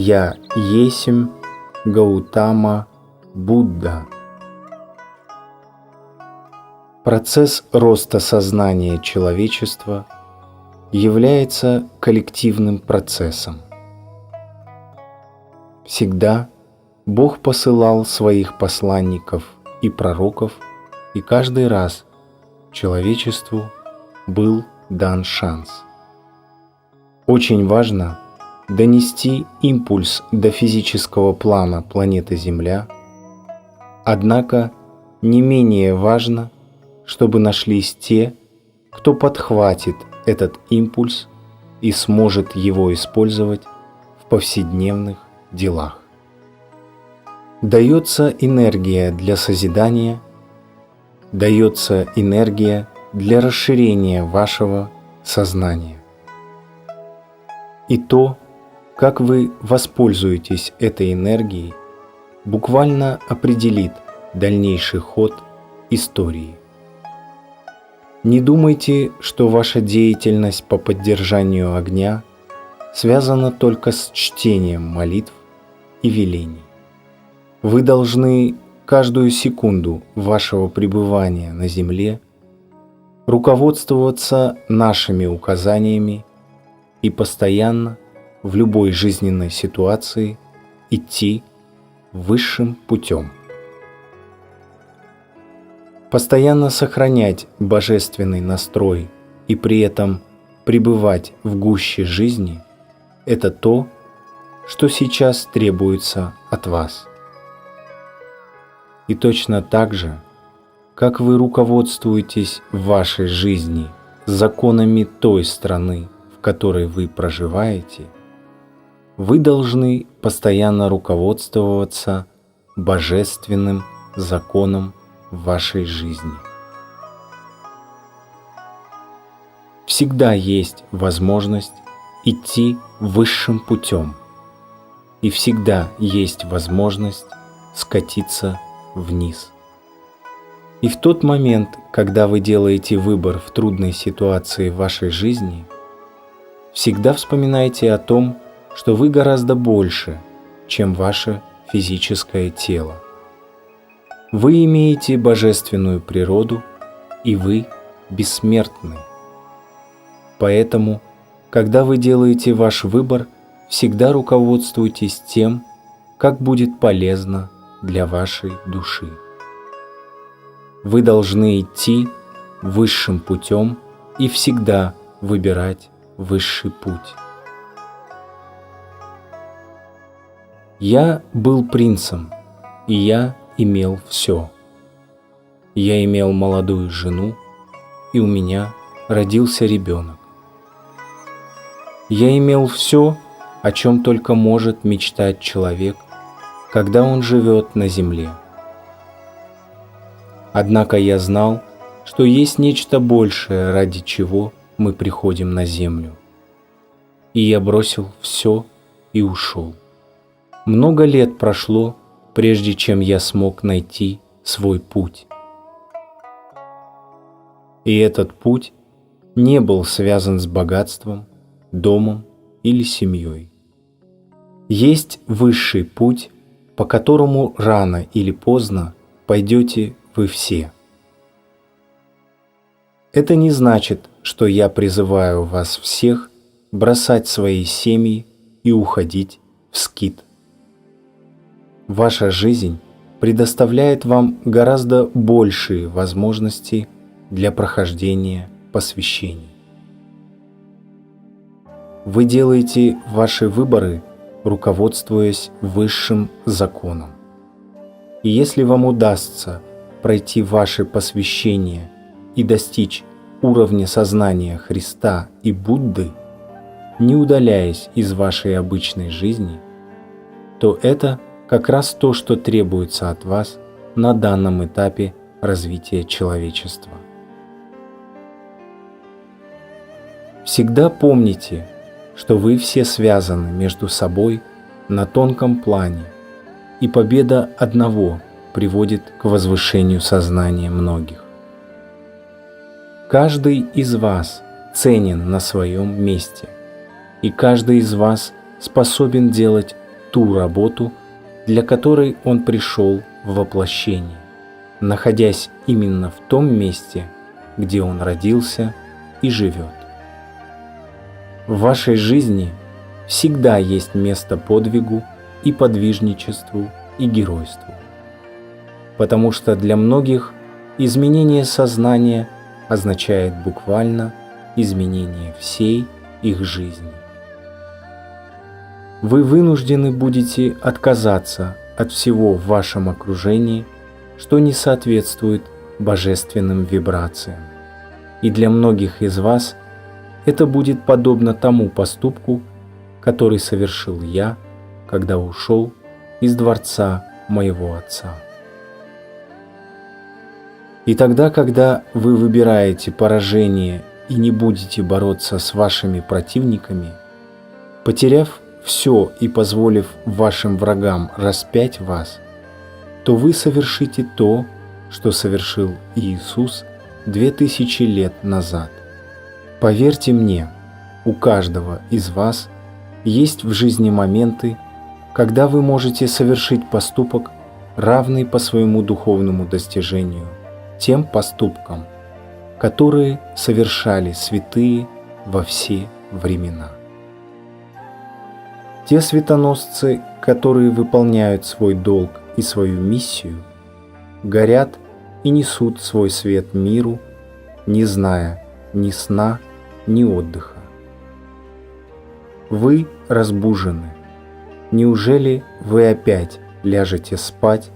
Я есмь Гаутама Будда. Процесс роста сознания человечества является коллективным процессом. Всегда Бог посылал своих посланников и пророков, и каждый раз человечеству был дан шанс. Очень важно донести импульс до физического плана планеты Земля, однако не менее важно, чтобы нашлись те, кто подхватит этот импульс и сможет его использовать в повседневных делах. Дается энергия для созидания, дается энергия для расширения вашего сознания. И то, как вы воспользуетесь этой энергией, буквально определит дальнейший ход истории. Не думайте, что ваша деятельность по поддержанию огня связана только с чтением молитв и велений. Вы должны каждую секунду вашего пребывания на Земле руководствоваться нашими указаниями и постоянно в любой жизненной ситуации идти высшим путем. Постоянно сохранять божественный настрой и при этом пребывать в гуще жизни – это то, что сейчас требуется от вас. И точно так же, как вы руководствуетесь в вашей жизни законами той страны, в которой вы проживаете, вы должны постоянно руководствоваться божественным законом в вашей жизни. Всегда есть возможность идти высшим путем, и всегда есть возможность скатиться вниз. И в тот момент, когда вы делаете выбор в трудной ситуации в вашей жизни, всегда вспоминайте о том, что вы гораздо больше, чем ваше физическое тело. Вы имеете божественную природу, и вы бессмертны. Поэтому, когда вы делаете ваш выбор, всегда руководствуйтесь тем, как будет полезно для вашей души. Вы должны идти высшим путем и всегда выбирать высший путь. Я был принцем, и я имел все. Я имел молодую жену, и у меня родился ребенок. Я имел все, о чем только может мечтать человек, когда он живет на земле. Однако я знал, что есть нечто большее, ради чего мы приходим на землю. И я бросил все и ушел. Много лет прошло, прежде чем я смог найти свой путь. И этот путь не был связан с богатством, домом или семьей. Есть высший путь, по которому рано или поздно пойдете вы все. Это не значит, что я призываю вас всех бросать свои семьи и уходить в скит. Ваша жизнь предоставляет вам гораздо большие возможности для прохождения посвящений. Вы делаете ваши выборы, руководствуясь высшим законом. И если вам удастся пройти ваши посвящения и достичь уровня сознания Христа и Будды, не удаляясь из вашей обычной жизни, то это как раз то, что требуется от вас на данном этапе развития человечества. Всегда помните, что вы все связаны между собой на тонком плане, и победа одного приводит к возвышению сознания многих. Каждый из вас ценен на своем месте, и каждый из вас способен делать ту работу, для которой он пришел в воплощение, находясь именно в том месте, где он родился и живет. В вашей жизни всегда есть место подвигу и подвижничеству и геройству, потому что для многих изменение сознания означает буквально изменение всей их жизни. Вы вынуждены будете отказаться от всего в вашем окружении, что не соответствует божественным вибрациям. И для многих из вас это будет подобно тому поступку, который совершил я, когда ушел из дворца моего отца. И тогда, когда вы выбираете поражение и не будете бороться с вашими противниками, потеряв все и позволив вашим врагам распять вас, то вы совершите то, что совершил Иисус 2000 лет назад. Поверьте мне, у каждого из вас есть в жизни моменты, когда вы можете совершить поступок, равный по своему духовному достижению тем поступкам, которые совершали святые во все времена. Те светоносцы, которые выполняют свой долг и свою миссию, горят и несут свой свет миру, не зная ни сна, ни отдыха. Вы разбужены. Неужели вы опять ляжете спать,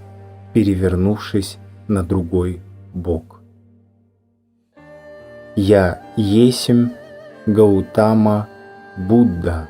перевернувшись на другой бок? Я есмь Гаутама Будда.